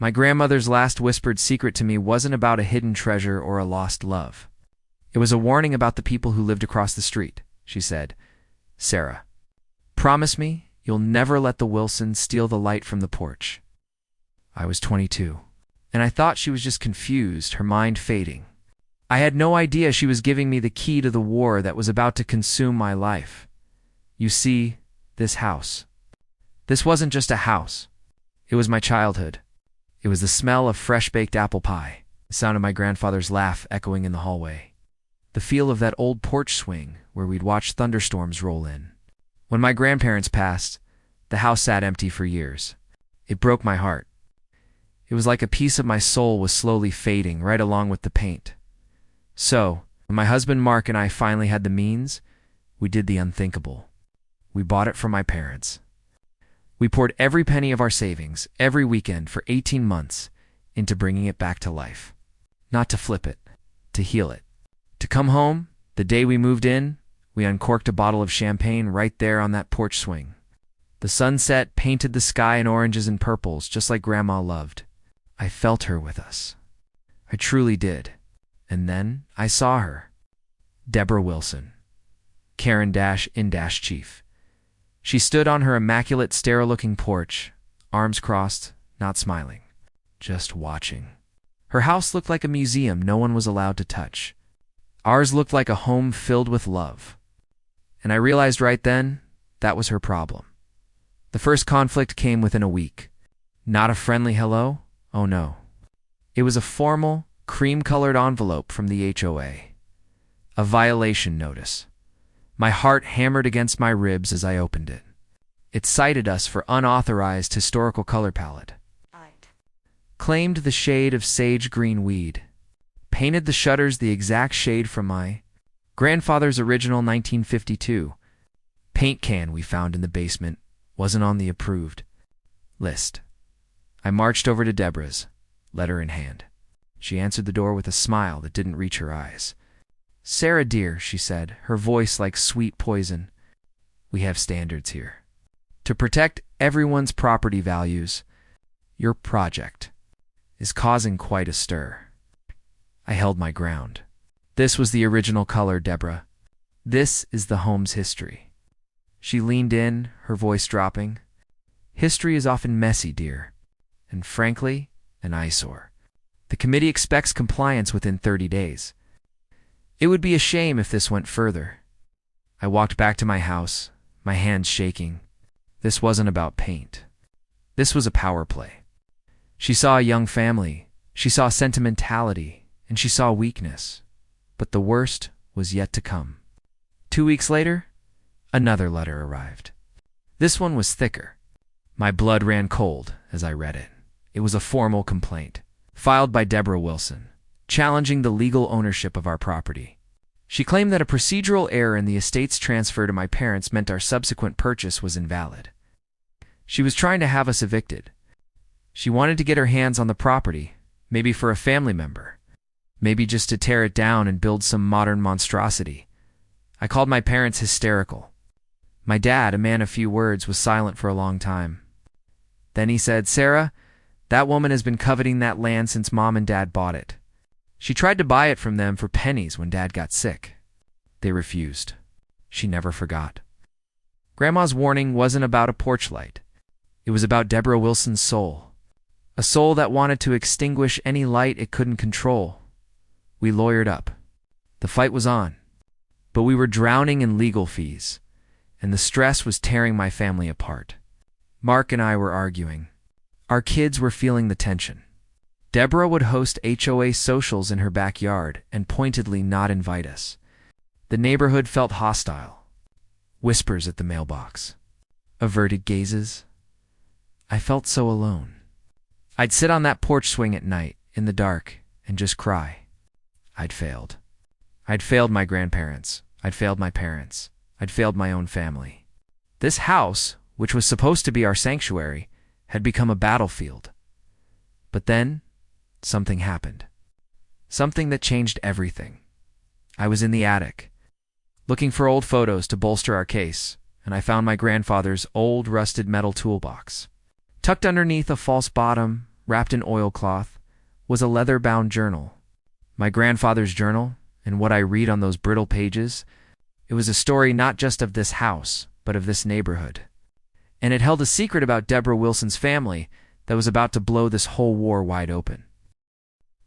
My grandmother's last whispered secret to me wasn't about a hidden treasure or a lost love. It was a warning about the people who lived across the street. She said, "Sarah, promise me you'll never let the Wilsons steal the light from the porch." I was 22, and I thought she was just confused, her mind fading. I had no idea she was giving me the key to the war that was about to consume my life. You see, this house. This wasn't just a house. It was my childhood. It was the smell of fresh-baked apple pie, the sound of my grandfather's laugh echoing in the hallway, the feel of that old porch swing where we'd watch thunderstorms roll in. When my grandparents passed, the house sat empty for years. It broke my heart. It was like a piece of my soul was slowly fading right along with the paint. So, when my husband Mark and I finally had the means, we did the unthinkable. We bought it from my parents. We poured every penny of our savings, every weekend for 18 months, into bringing it back to life. Not to flip it, to heal it. To come home, the day we moved in, we uncorked a bottle of champagne right there on that porch swing. The sunset painted the sky in oranges and purples, just like Grandma loved. I felt her with us. I truly did. And then I saw her. Deborah Wilson. Karen-in-chief. She stood on her immaculate, sterile-looking porch, arms crossed, not smiling, just watching. Her house looked like a museum no one was allowed to touch. Ours looked like a home filled with love. And I realized right then, that was her problem. The first conflict came within a week. Not a friendly hello? Oh no. It was a formal, cream-colored envelope from the HOA. A violation notice. My heart hammered against my ribs as I opened it. It cited us for unauthorized historical color palette. Claimed the shade of sage green weed. Painted the shutters the exact shade from my grandfather's original 1952 paint can we found in the basement. Wasn't on the approved list. I marched over to Deborah's, letter in hand. She answered the door with a smile that didn't reach her eyes. "Sarah, dear," she said, her voice like sweet poison, "we have standards here. To protect everyone's property values, your project is causing quite a stir." I held my ground. This was the original color, Deborah. This is the home's history. She leaned in, her voice dropping. History is often messy, dear, and frankly, an eyesore. The committee expects compliance within 30 days. It would be a shame if this went further. I walked back to my house, my hands shaking. This wasn't about paint. This was a power play. She saw a young family, she saw sentimentality, and she saw weakness. But the worst was yet to come. 2 weeks later, another letter arrived. This one was thicker. My blood ran cold as I read it. It was a formal complaint, filed by Deborah Wilson, challenging the legal ownership of our property. She claimed that a procedural error in the estate's transfer to my parents meant our subsequent purchase was invalid. She was trying to have us evicted. She wanted to get her hands on the property, maybe for a family member, maybe just to tear it down and build some modern monstrosity. I called my parents hysterical. My dad, a man of few words, was silent for a long time. Then he said, "Sarah, that woman has been coveting that land since Mom and Dad bought it. She tried to buy it from them for pennies when Dad got sick. They refused." She never forgot. Grandma's warning wasn't about a porch light. It was about Deborah Wilson's soul. A soul that wanted to extinguish any light it couldn't control. We lawyered up. The fight was on. But we were drowning in legal fees, and the stress was tearing my family apart. Mark and I were arguing. Our kids were feeling the tension. Deborah would host HOA socials in her backyard and pointedly not invite us. The neighborhood felt hostile. Whispers at the mailbox. Averted gazes. I felt so alone. I'd sit on that porch swing at night, in the dark, and just cry. I'd failed. I'd failed my grandparents. I'd failed my parents. I'd failed my own family. This house, which was supposed to be our sanctuary, had become a battlefield. But then, something happened. Something that changed everything. I was in the attic, looking for old photos to bolster our case, and I found my grandfather's old rusted metal toolbox. Tucked underneath a false bottom, wrapped in oilcloth, was a leather-bound journal. My grandfather's journal, and what I read on those brittle pages, it was a story not just of this house, but of this neighborhood. And it held a secret about Deborah Wilson's family that was about to blow this whole war wide open.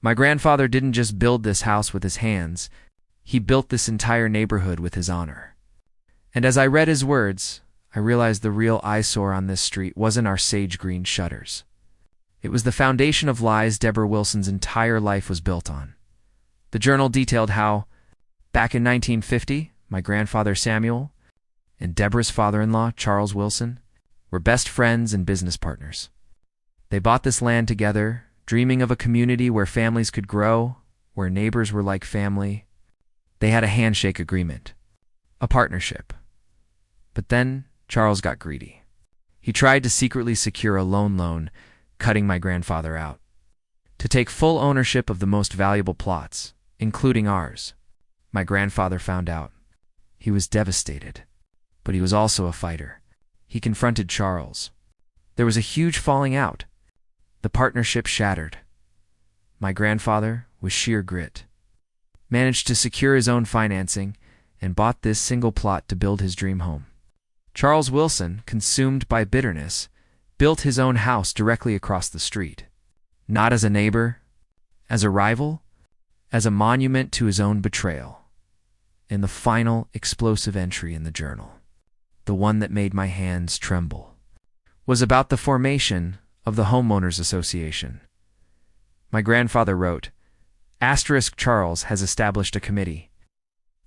My grandfather didn't just build this house with his hands, he built this entire neighborhood with his honor. And as I read his words, I realized the real eyesore on this street wasn't our sage green shutters. It was the foundation of lies Deborah Wilson's entire life was built on. The journal detailed how, back in 1950, my grandfather Samuel and Deborah's father-in-law, Charles Wilson, were best friends and business partners. They bought this land together, dreaming of a community where families could grow, where neighbors were like family. They had a handshake agreement, a partnership. But then Charles got greedy. He tried to secretly secure a loan, cutting my grandfather out. To take full ownership of the most valuable plots, including ours. My grandfather found out. He was devastated. But he was also a fighter. He confronted Charles. There was a huge falling out. The partnership shattered. My grandfather, with sheer grit, managed to secure his own financing and bought this single plot to build his dream home. Charles Wilson, consumed by bitterness, built his own house directly across the street. Not as a neighbor, as a rival, as a monument to his own betrayal. And the final explosive entry in the journal, the one that made my hands tremble, was about the formation of the Homeowners Association. My grandfather wrote, Charles has established a committee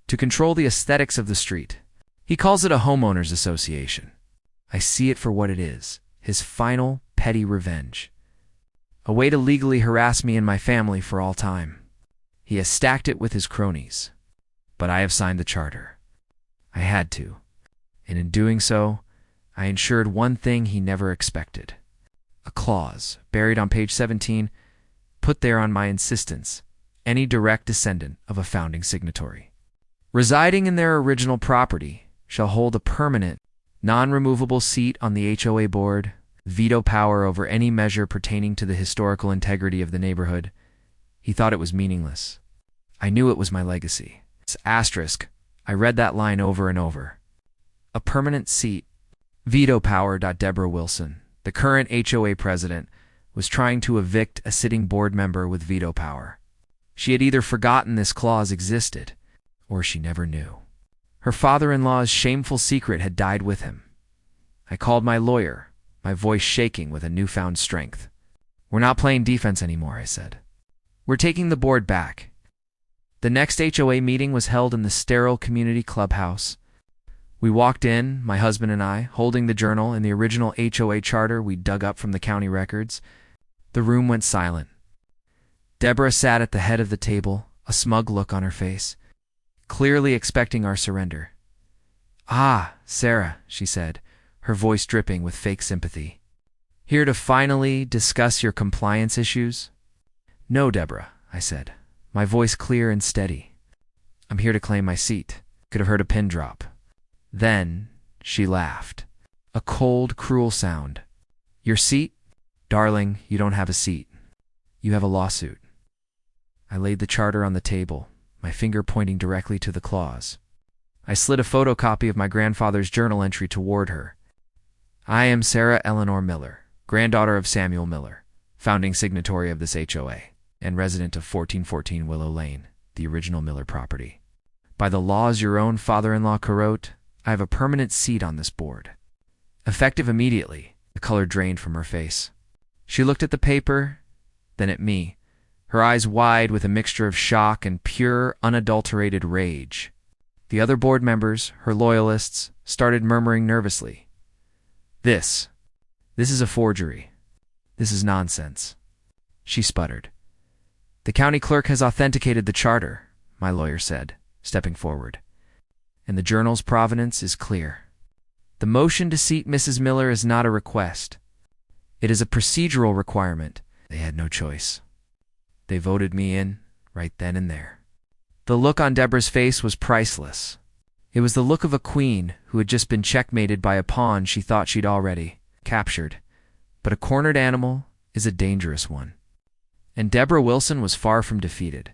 to control the aesthetics of the street. He calls it a Homeowners Association. I see it for what it is, his final petty revenge. A way to legally harass me and my family for all time. He has stacked it with his cronies. But I have signed the charter. I had to. And in doing so, I ensured one thing he never expected. A clause, buried on page 17, put there on my insistence, any direct descendant of a founding signatory, residing in their original property, shall hold a permanent, non-removable seat on the HOA board, veto power over any measure pertaining to the historical integrity of the neighborhood. He thought it was meaningless. I knew it was my legacy. Asterisk, I read that line over and over. A permanent seat. Veto power. Deborah Wilson, the current HOA president, was trying to evict a sitting board member with veto power. She had either forgotten this clause existed, or she never knew. Her father-in-law's shameful secret had died with him. I called my lawyer, my voice shaking with a newfound strength. We're not playing defense anymore, I said. We're taking the board back. The next HOA meeting was held in the sterile community clubhouse. We walked in, my husband and I, holding the journal and the original HOA charter we dug up from the county records. The room went silent. Deborah sat at the head of the table, a smug look on her face, clearly expecting our surrender. Ah, Sarah, she said, her voice dripping with fake sympathy. Here to finally discuss your compliance issues? No, Deborah, I said, my voice clear and steady. I'm here to claim my seat. Could have heard a pin drop. Then she laughed. A cold, cruel sound. Your seat? Darling, you don't have a seat. You have a lawsuit. I laid the charter on the table, my finger pointing directly to the clause. I slid a photocopy of my grandfather's journal entry toward her. I am Sarah Eleanor Miller, granddaughter of Samuel Miller, founding signatory of this HOA, and resident of 1414 Willow Lane, the original Miller property. By the laws your own father-in-law co-wrote, I have a permanent seat on this board. Effective immediately, the color drained from her face. She looked at the paper, then at me, her eyes wide with a mixture of shock and pure, unadulterated rage. The other board members, her loyalists, started murmuring nervously. This is a forgery. This is nonsense. She sputtered. The county clerk has authenticated the charter, my lawyer said, stepping forward. And the journal's provenance is clear. The motion to seat Mrs. Miller is not a request. It is a procedural requirement. They had no choice. They voted me in right then and there. The look on Deborah's face was priceless. It was the look of a queen who had just been checkmated by a pawn she thought she'd already captured. But a cornered animal, is a dangerous one. And Deborah Wilson was far from defeated.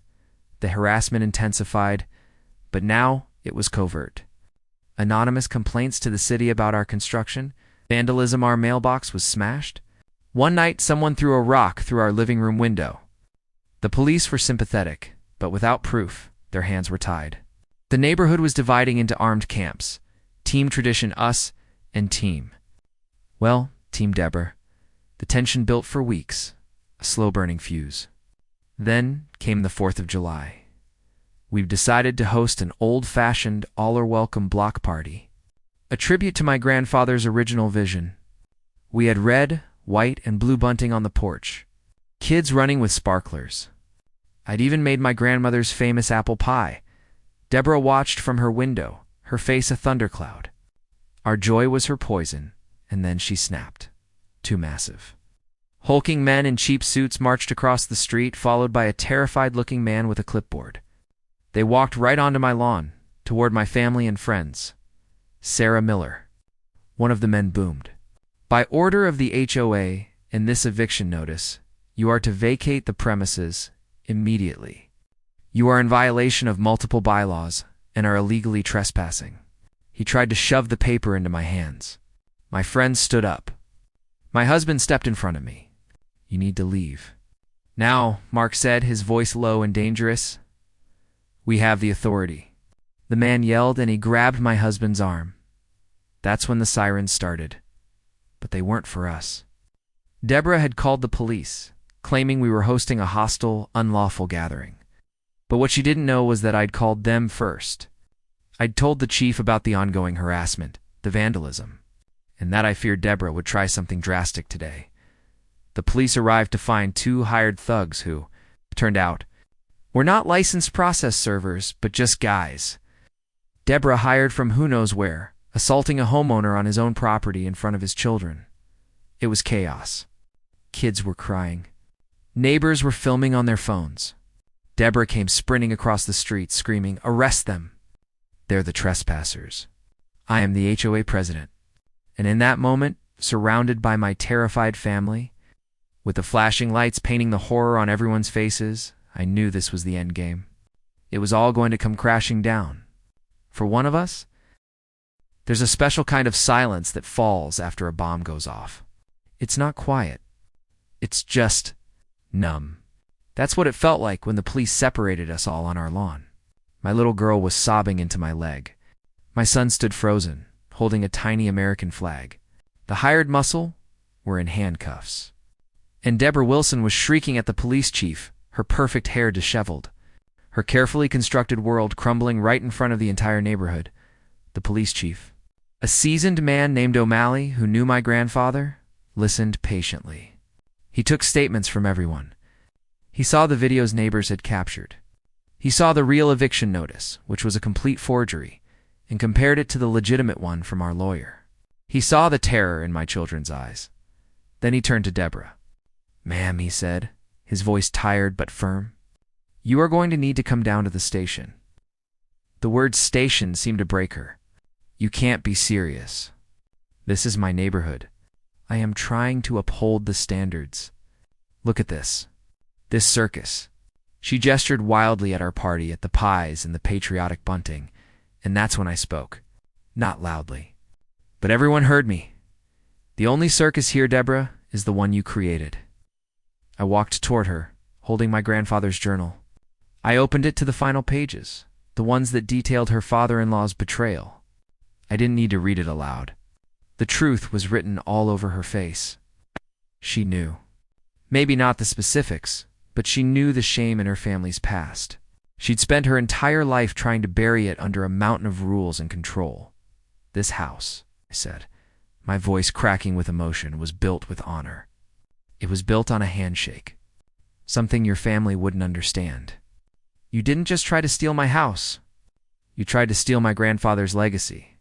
The harassment intensified, but now it was covert. Anonymous complaints to the city about our construction, vandalism, our mailbox was smashed. One night, someone threw a rock through our living room window. The police were sympathetic, but without proof, their hands were tied. The neighborhood was dividing into armed camps. Team Tradition us, and Team. Well, Team Deborah. The tension built for weeks, a slow-burning fuse. Then came the 4th of July. We've decided to host an old-fashioned, all-are-welcome block party, a tribute to my grandfather's original vision. We had red, white, and blue bunting on the porch, kids running with sparklers. I'd even made my grandmother's famous apple pie. Deborah watched from her window, her face a thundercloud. Our joy was her poison, and then she snapped. Too massive. Hulking men in cheap suits marched across the street, followed by a terrified-looking man with a clipboard. They walked right onto my lawn, toward my family and friends. Sarah Miller. One of the men boomed. By order of the HOA and this eviction notice, you are to vacate the premises immediately. You are in violation of multiple bylaws and are illegally trespassing. He tried to shove the paper into my hands. My friend stood up. My husband stepped in front of me. You need to leave. Now, Mark said, his voice low and dangerous. We have the authority. The man yelled and he grabbed my husband's arm. That's when the sirens started. But they weren't for us. Deborah had called the police, claiming we were hosting a hostile, unlawful gathering. But what she didn't know was that I'd called them first. I'd told the chief about the ongoing harassment, the vandalism, and that I feared Deborah would try something drastic today. The police arrived to find 2 hired thugs who, turned out, were not licensed process servers, but just guys. Deborah hired from who knows where, assaulting a homeowner on his own property in front of his children. It was chaos. Kids were crying. Neighbors were filming on their phones. Deborah came sprinting across the street, screaming, "Arrest them! They're the trespassers. I am the HOA president." And in that moment, surrounded by my terrified family, with the flashing lights painting the horror on everyone's faces, I knew this was the end game. It was all going to come crashing down. For one of us, there's a special kind of silence that falls after a bomb goes off. It's not quiet. It's just numb. That's what it felt like when the police separated us all on our lawn. My little girl was sobbing into my leg. My son stood frozen, holding a tiny American flag. The hired muscle were in handcuffs. And Deborah Wilson was shrieking at the police chief, her perfect hair disheveled, her carefully constructed world crumbling right in front of the entire neighborhood. The police chief, a seasoned man named O'Malley who knew my grandfather, listened patiently. He took statements from everyone. He saw the videos neighbors had captured. He saw the real eviction notice, which was a complete forgery, and compared it to the legitimate one from our lawyer. He saw the terror in my children's eyes. Then he turned to Deborah. "Ma'am," he said, his voice tired but firm, "you are going to need to come down to the station." The word station seemed to break her. "You can't be serious. This is my neighborhood. I am trying to uphold the standards. Look at this. This circus." She gestured wildly at our party, at the pies and the patriotic bunting, and that's when I spoke. Not loudly. But everyone heard me. "The only circus here, Deborah, is the one you created." I walked toward her, holding my grandfather's journal. I opened it to the final pages, the ones that detailed her father-in-law's betrayal. I didn't need to read it aloud. The truth was written all over her face. She knew. Maybe not the specifics, but she knew the shame in her family's past. She'd spent her entire life trying to bury it under a mountain of rules and control. "This house," I said, my voice cracking with emotion, "was built with honor. It was built on a handshake. Something your family wouldn't understand. You didn't just try to steal my house. You tried to steal my grandfather's legacy.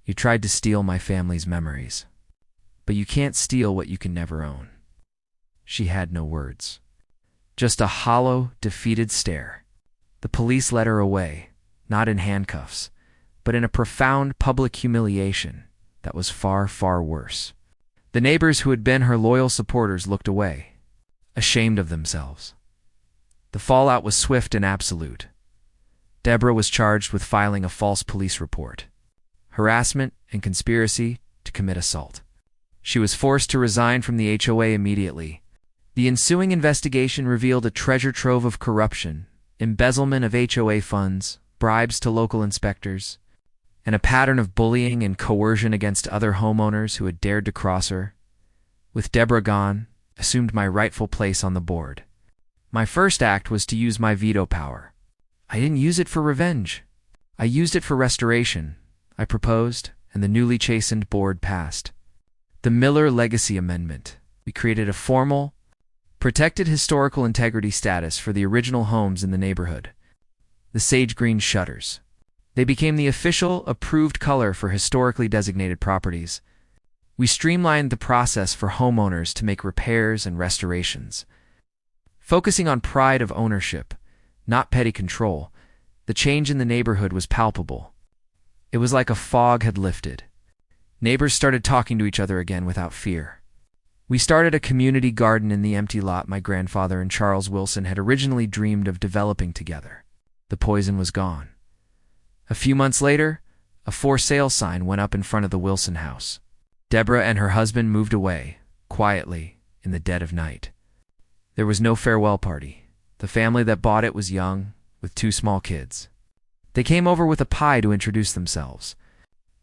You tried to steal my family's memories. But you can't steal what you can never own." She had no words. Just a hollow, defeated stare. The police led her away, not in handcuffs, but in a profound public humiliation that was far, far worse. The neighbors who had been her loyal supporters looked away, ashamed of themselves. The fallout was swift and absolute. Deborah was charged with filing a false police report, harassment, and conspiracy to commit assault. She was forced to resign from the HOA immediately. The ensuing investigation revealed a treasure trove of corruption, embezzlement of HOA funds, bribes to local inspectors, and a pattern of bullying and coercion against other homeowners who had dared to cross her. With Deborah gone, I assumed my rightful place on the board. My first act was to use my veto power. I didn't use it for revenge. I used it for restoration. I proposed, and the newly chastened board passed. The Miller Legacy Amendment. We created a formal, protected historical integrity status for the original homes in the neighborhood. The sage green shutters. They became the official, approved color for historically designated properties. We streamlined the process for homeowners to make repairs and restorations. Focusing on pride of ownership, not petty control, the change in the neighborhood was palpable. It was like a fog had lifted. Neighbors started talking to each other again without fear. We started a community garden in the empty lot my grandfather and Charles Wilson had originally dreamed of developing together. The poison was gone. A few months later, a for sale sign went up in front of the Wilson house. Deborah and her husband moved away, quietly, in the dead of night. There was no farewell party. The family that bought it was young, with 2 small kids. They came over with a pie to introduce themselves.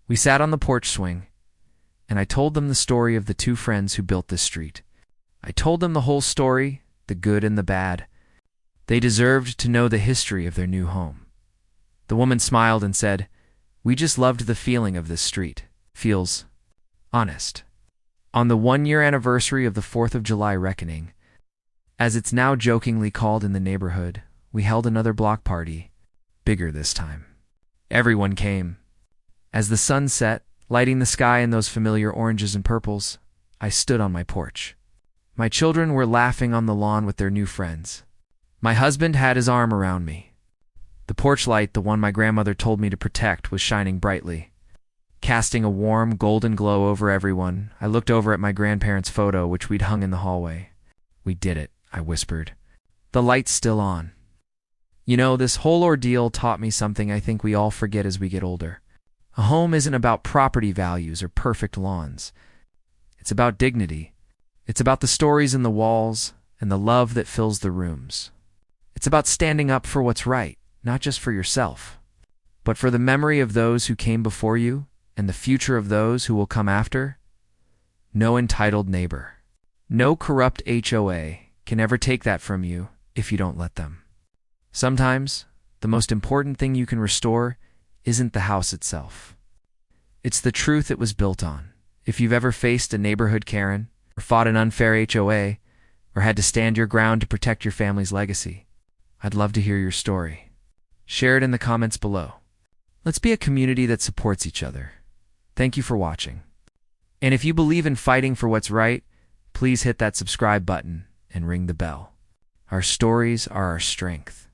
We sat on the porch swing, and I told them the story of the 2 friends who built this street. I told them the whole story, the good and the bad. They deserved to know the history of their new home. The woman smiled and said, "We just loved the feeling of this street. Feels honest." On the 1-year anniversary of the 4th of July reckoning, as it's now jokingly called in the neighborhood, we held another block party, bigger this time. Everyone came. As the sun set, lighting the sky in those familiar oranges and purples, I stood on my porch. My children were laughing on the lawn with their new friends. My husband had his arm around me. The porch light, the one my grandmother told me to protect, was shining brightly. Casting a warm, golden glow over everyone, I looked over at my grandparents' photo, which we'd hung in the hallway. "We did it," I whispered. "The light's still on." You know, this whole ordeal taught me something I think we all forget as we get older. A home isn't about property values or perfect lawns. It's about dignity. It's about the stories in the walls and the love that fills the rooms. It's about standing up for what's right, not just for yourself, but for the memory of those who came before you and the future of those who will come after. No entitled neighbor, no corrupt HOA can ever take that from you if you don't let them. Sometimes, the most important thing you can restore isn't the house itself. It's the truth it was built on. If you've ever faced a neighborhood Karen, or fought an unfair HOA, or had to stand your ground to protect your family's legacy, I'd love to hear your story. Share it in the comments below. Let's be a community that supports each other. Thank you for watching. And if you believe in fighting for what's right, please hit that subscribe button and ring the bell. Our stories are our strength.